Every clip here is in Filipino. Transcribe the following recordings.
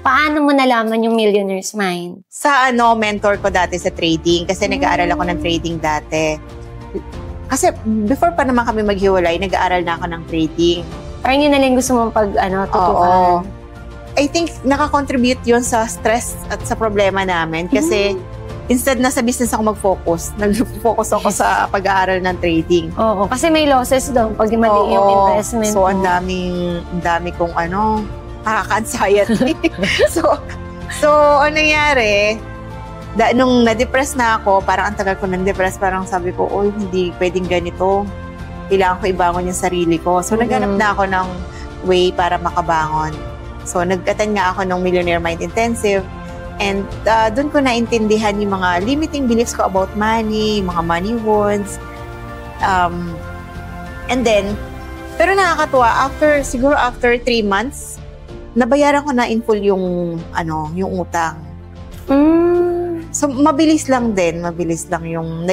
Paano mo nalaman yung Millionaire's Mind? Sa mentor ko dati sa trading. Kasi nag-aaral ako ng trading dati. Kasi before pa naman kami maghiwalay, nag-aaral na ako ng trading. Parang yun na lang gusto mong tutukan. I think nakakontribute yun sa stress at sa problema namin. Kasi instead na sa business ako mag-focus, nag-focus ako sa pag-aaral ng trading. Oo, kasi may losses doon pag mali yung investment. So, ang dami kong nakaka-anxiety. so, ano nangyari, nung na-depress na ako, parang ang tagal ko na-depress, parang sabi ko, hindi pwedeng ganito. Kailangan ko ibangon yung sarili ko. So, naghanap na ako ng way para makabangon. So, nag-attend nga ako ng Millionaire Mind Intensive. And doon ko naintindihan yung mga limiting beliefs ko about money, mga money wounds. And then, pero nakakatuwa, siguro after 3 months, nabayaran ko na in full yung utang. So, mabilis lang yung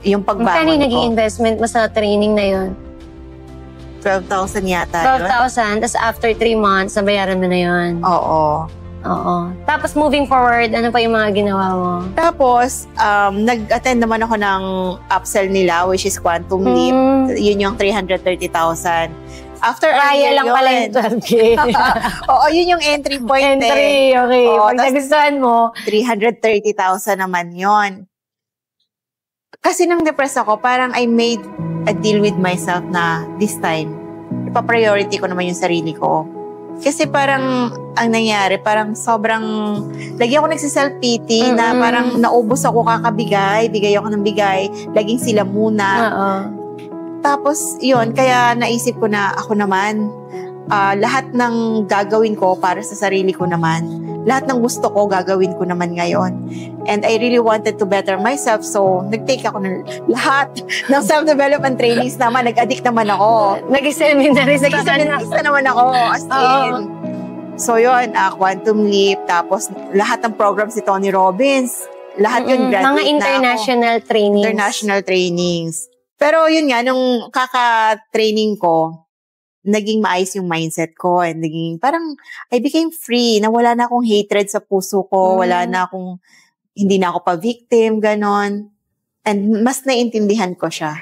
yung pagbangon ko. Magkano yung naging investment mo sa training na yun? 12,000 yata. 12,000, tapos after 3 months, nabayaran mo na yun? Oo. Tapos moving forward, ano pa yung mga ginawa mo? Tapos, nag-attend naman ako ng upsell nila, which is Quantum Leap. Yun yung 330,000. After Kaya lang pala yung 12K. Oo, yun yung entry point. Okay. Pag nagustuhan mo, 330,000 naman yun. Kasi nang depressed ako, parang I made a deal with myself na this time, ipa-priority ko naman yung sarili ko. Kasi parang, ang nangyari, parang sobrang, lagi ako nagsiself-pity na parang naubos ako kakabigay, bigay ako ng bigay, laging sila muna. Tapos, yun, kaya naisip ko na ako naman, lahat ng gagawin ko para sa sarili ko naman. Lahat ng gusto ko, gagawin ko naman ngayon. And I really wanted to better myself, so nag-take ako ng lahat ng self-development trainings naman. Nag-addict naman ako. Nag-seminarista naman ako, as in. So yun, Quantum Leap, tapos lahat ng programs ni Tony Robbins, lahat yun, graduate mga international trainings. International trainings. Pero yun nga, nung kaka-training ko, naging maayos yung mindset ko and naging parang I became free, na wala na akong hatred sa puso ko, hindi na ako pa victim, ganon. And mas naiintindihan ko siya.